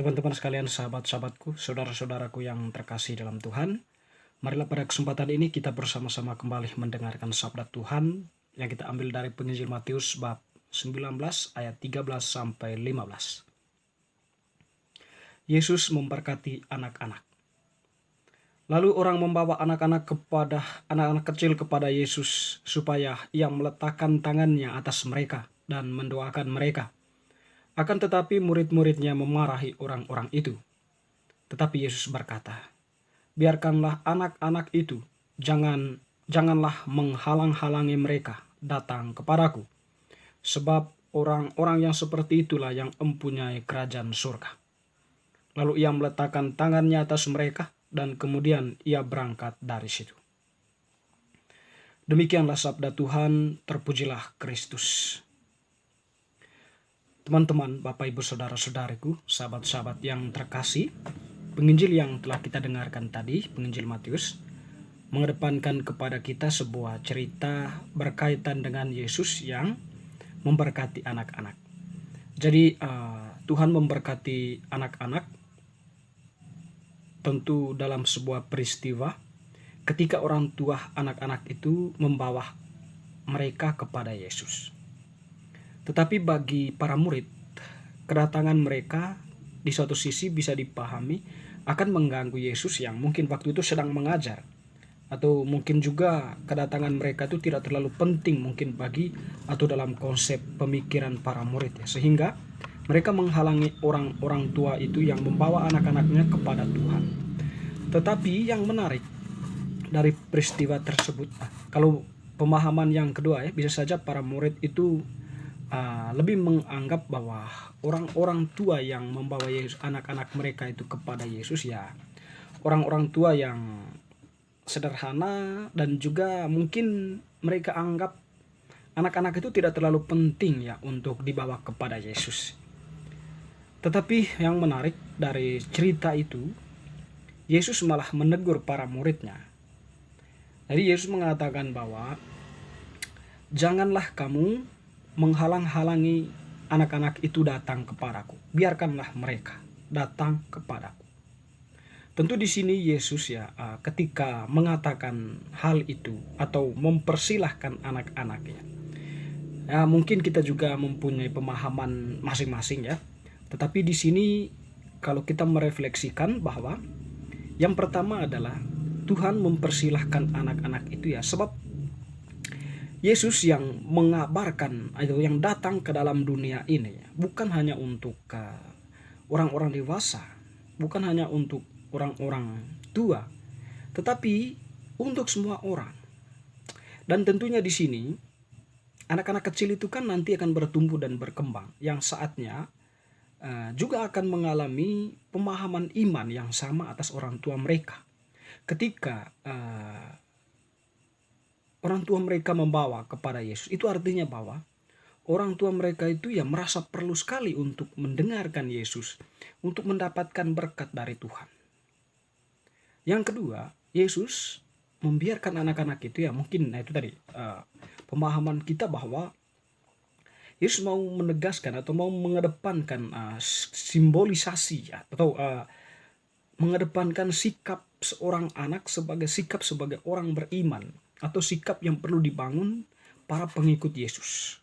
Teman-teman sekalian, sahabat-sahabatku, saudara-saudaraku yang terkasih dalam Tuhan, marilah pada kesempatan ini kita bersama-sama kembali mendengarkan sabda Tuhan yang kita ambil dari Penginjil Matius bab 19 ayat 13 sampai 15. Yesus memberkati anak-anak. Lalu orang membawa anak-anak kecil kepada Yesus supaya ia meletakkan tangannya atas mereka dan mendoakan mereka. Akan tetapi murid-muridnya memarahi orang-orang itu. Tetapi Yesus berkata, "Biarkanlah anak-anak itu, janganlah menghalang-halangi mereka datang kepadaku, sebab orang-orang yang seperti itulah yang mempunyai kerajaan surga." Lalu ia meletakkan tangannya atas mereka dan kemudian ia berangkat dari situ. Demikianlah sabda Tuhan, terpujilah Kristus. Teman-teman, Bapak Ibu Saudara-saudariku, sahabat-sahabat yang terkasih, penginjil yang telah kita dengarkan tadi, penginjil Matius, mengedepankan kepada kita sebuah cerita berkaitan dengan Yesus yang memberkati anak-anak. Jadi Tuhan memberkati anak-anak tentu dalam sebuah peristiwa ketika orang tua anak-anak itu membawa mereka kepada Yesus. Tetapi bagi para murid, kedatangan mereka di suatu sisi bisa dipahami akan mengganggu Yesus yang mungkin waktu itu sedang mengajar. Atau mungkin juga kedatangan mereka itu tidak terlalu penting mungkin bagi atau dalam konsep pemikiran para murid ya. Sehingga mereka menghalangi orang-orang tua itu yang membawa anak-anaknya kepada Tuhan. Tetapi yang menarik dari peristiwa tersebut, kalau pemahaman yang kedua ya, bisa saja para murid itu lebih menganggap bahwa orang-orang tua yang membawa Yesus, anak-anak mereka itu kepada Yesus ya, orang-orang tua yang sederhana dan juga mungkin mereka anggap anak-anak itu tidak terlalu penting ya untuk dibawa kepada Yesus. Tetapi yang menarik dari cerita itu, Yesus malah menegur para muridnya. Jadi Yesus mengatakan bahwa janganlah kamu menghalang-halangi anak-anak itu datang kepadaku. Biarkanlah mereka datang kepadaku. Tentu di sini Yesus ya ketika mengatakan hal itu atau mempersilahkan anak-anaknya. Ya, mungkin kita juga mempunyai pemahaman masing-masing ya. Tetapi di sini kalau kita merefleksikan bahwa yang pertama adalah Tuhan mempersilahkan anak-anak itu ya, sebab Yesus yang mengabarkan atau yang datang ke dalam dunia ini ya, bukan hanya untuk orang-orang dewasa, bukan hanya untuk orang-orang tua, tetapi untuk semua orang. Dan tentunya di sini anak-anak kecil itu kan nanti akan bertumbuh dan berkembang, yang saatnya juga akan mengalami pemahaman iman yang sama atas orang tua mereka. Ketika orang tua mereka membawa kepada Yesus, itu artinya bahwa orang tua mereka itu ya merasa perlu sekali untuk mendengarkan Yesus, untuk mendapatkan berkat dari Tuhan. Yang kedua, Yesus membiarkan anak-anak itu ya mungkin, itu tadi pemahaman kita bahwa Yesus mau menegaskan atau mau mengedepankan simbolisasi ya, atau mengedepankan sikap seorang anak sebagai orang beriman, atau sikap yang perlu dibangun para pengikut Yesus.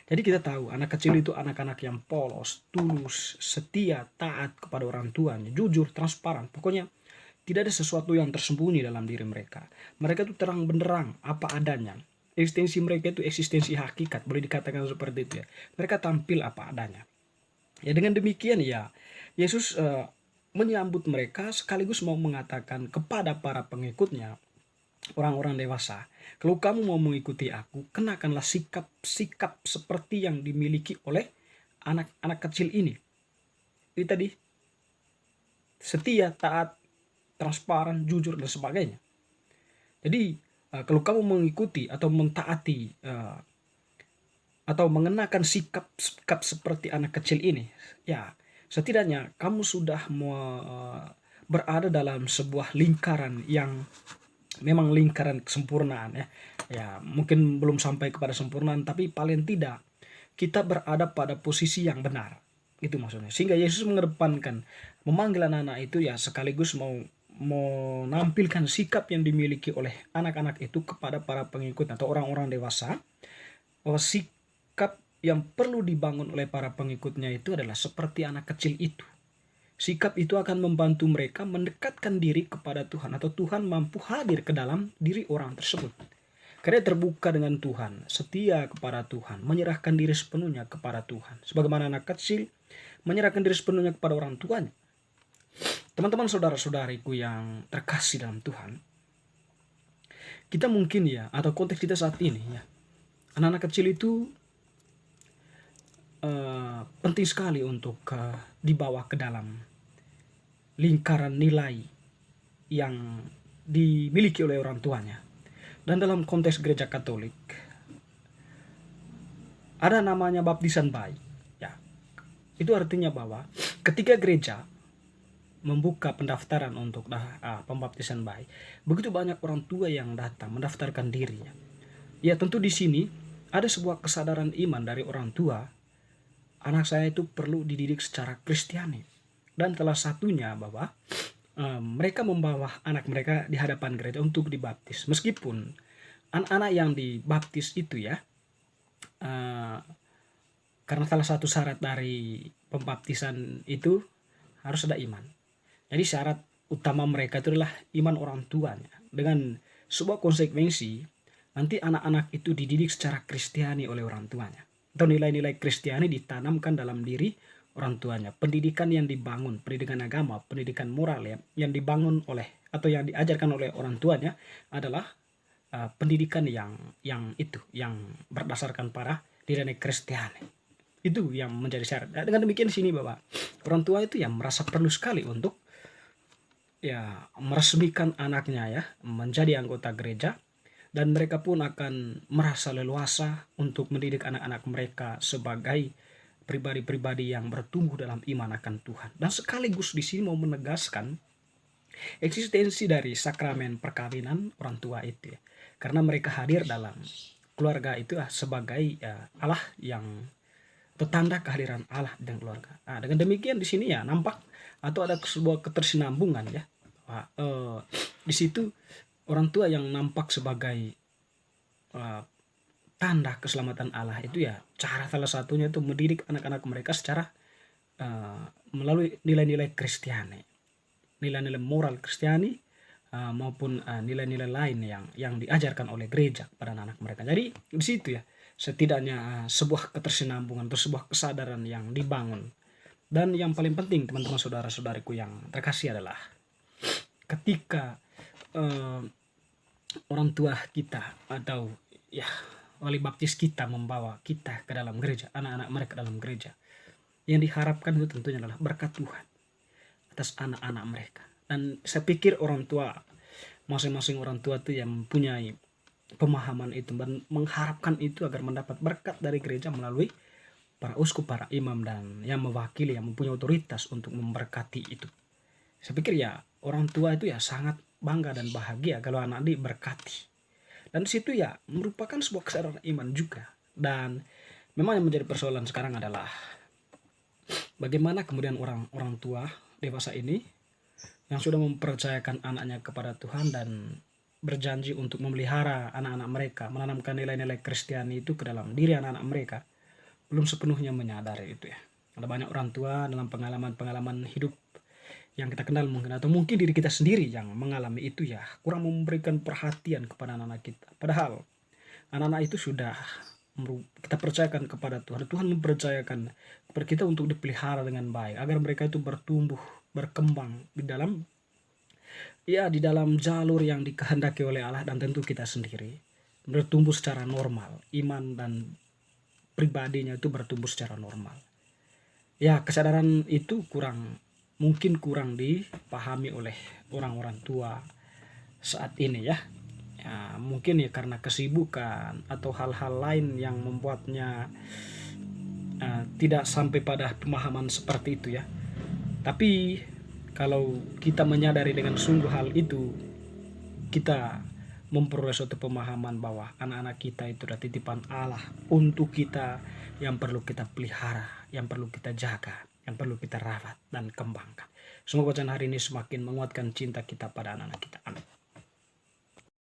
Jadi kita tahu anak kecil itu anak-anak yang polos, tulus, setia, taat kepada orang tuanya, jujur, transparan. Pokoknya tidak ada sesuatu yang tersembunyi dalam diri mereka. Mereka itu terang benderang apa adanya. Eksistensi mereka itu eksistensi hakikat, boleh dikatakan seperti itu ya. Mereka tampil apa adanya. Ya dengan demikian ya, Yesus menyambut mereka sekaligus mau mengatakan kepada para pengikutnya, orang-orang dewasa, kalau kamu mau mengikuti aku, kenakanlah sikap seperti yang dimiliki oleh anak-anak kecil ini. Itu tadi, setia, taat, transparan, jujur, dan sebagainya. Jadi kalau kamu mengikuti atau mentaati atau mengenakan sikap seperti anak kecil ini, ya setidaknya kamu sudah berada dalam sebuah lingkaran yang memang lingkaran kesempurnaan ya. Ya, mungkin belum sampai kepada sempurnaan, tapi paling tidak kita berada pada posisi yang benar. Itu maksudnya. Sehingga Yesus mengedepankan memanggil anak-anak itu ya sekaligus mau menampilkan sikap yang dimiliki oleh anak-anak itu kepada para pengikut atau orang-orang dewasa, bahwa sikap yang perlu dibangun oleh para pengikutnya itu adalah seperti anak kecil itu. Sikap itu akan membantu mereka mendekatkan diri kepada Tuhan, atau Tuhan mampu hadir ke dalam diri orang tersebut. Karena terbuka dengan Tuhan, setia kepada Tuhan, menyerahkan diri sepenuhnya kepada Tuhan. Sebagaimana anak kecil menyerahkan diri sepenuhnya kepada orang tuanya. Teman-teman saudara-saudariku yang terkasih dalam Tuhan, kita mungkin ya, atau konteks kita saat ini ya, anak-anak kecil itu penting sekali untuk dibawa ke dalam lingkaran nilai yang dimiliki oleh orang tuanya. Dan dalam konteks gereja Katolik ada namanya baptisan bayi. Ya, itu artinya bahwa ketika gereja membuka pendaftaran untuk pembaptisan bayi, begitu banyak orang tua yang datang mendaftarkan dirinya. Ya tentu di sini ada sebuah kesadaran iman dari orang tua, anak saya itu perlu dididik secara Kristiani. Dan salah satunya bahwa mereka membawa anak mereka di hadapan gereja untuk dibaptis. Meskipun anak-anak yang dibaptis itu ya, karena salah satu syarat dari pembaptisan itu harus ada iman. Jadi syarat utama mereka itu adalah iman orang tuanya. Dengan sebuah konsekuensi, nanti anak-anak itu dididik secara Kristiani oleh orang tuanya. Atau nilai-nilai Kristiani ditanamkan dalam diri orang tuanya. Pendidikan yang dibangun, pendidikan agama, pendidikan moral ya, yang dibangun oleh atau yang diajarkan oleh orang tuanya adalah pendidikan yang berdasarkan pada nilai Kristiani. Itu yang menjadi syarat. Dengan demikian di sini bahwa orang tua itu yang merasa perlu sekali untuk ya meresmikan anaknya ya menjadi anggota gereja, dan mereka pun akan merasa leluasa untuk mendidik anak-anak mereka sebagai pribadi-pribadi yang bertumbuh dalam iman akan Tuhan. Dan sekaligus di sini mau menegaskan eksistensi dari sakramen perkawinan orang tua itu ya. Karena mereka hadir dalam keluarga itu sebagai Allah yang petanda kehadiran Allah dan keluarga. Nah, dengan demikian di sini ya nampak atau ada sebuah ketersinambungan ya. Di situ orang tua yang nampak sebagai tanda keselamatan Allah itu ya cara salah satunya itu mendidik anak-anak mereka secara melalui nilai-nilai Kristiani, nilai-nilai moral Kristiani maupun nilai-nilai lain yang diajarkan oleh gereja pada anak-anak mereka. Jadi di situ ya setidaknya sebuah ketersinambungan atau sebuah kesadaran yang dibangun. Dan yang paling penting teman-teman saudara-saudariku yang terkasih adalah ketika orang tua kita atau ya wali baptis kita membawa kita ke dalam gereja, anak-anak mereka ke dalam gereja, yang diharapkan itu tentunya adalah berkat Tuhan atas anak-anak mereka. Dan saya pikir orang tua, masing-masing orang tua itu yang mempunyai pemahaman itu dan mengharapkan itu agar mendapat berkat dari gereja melalui para uskup, para imam, dan yang mewakili, yang mempunyai otoritas untuk memberkati itu. Saya pikir ya orang tua itu ya sangat bangga dan bahagia kalau anak diberkati. Dan di situ ya merupakan sebuah kesadaran iman juga. Dan memang yang menjadi persoalan sekarang adalah bagaimana kemudian orang tua dewasa ini yang sudah mempercayakan anaknya kepada Tuhan dan berjanji untuk memelihara anak-anak mereka, menanamkan nilai-nilai Kristiani itu ke dalam diri anak-anak mereka, belum sepenuhnya menyadari itu ya. Ada banyak orang tua dalam pengalaman-pengalaman hidup yang kita kenal mungkin, atau mungkin diri kita sendiri yang mengalami itu ya, kurang memberikan perhatian kepada anak-anak kita. Padahal anak-anak itu sudah kita percayakan kepada Tuhan. Tuhan mempercayakan kepada kita untuk dipelihara dengan baik agar mereka itu bertumbuh, berkembang di dalam jalur yang dikehendaki oleh Allah, dan tentu kita sendiri bertumbuh secara normal, iman dan pribadinya itu bertumbuh secara normal. Ya, kesadaran itu mungkin kurang dipahami oleh orang-orang tua saat ini ya. Ya mungkin ya karena kesibukan atau hal-hal lain yang membuatnya tidak sampai pada pemahaman seperti itu ya. Tapi kalau kita menyadari dengan sungguh hal itu, kita memperoleh suatu pemahaman bahwa anak-anak kita itu adalah titipan Allah untuk kita yang perlu kita pelihara, yang perlu kita jaga. yang perlu kita rawat dan kembangkan. Semoga bacaan hari ini semakin menguatkan cinta kita pada anak-anak kita.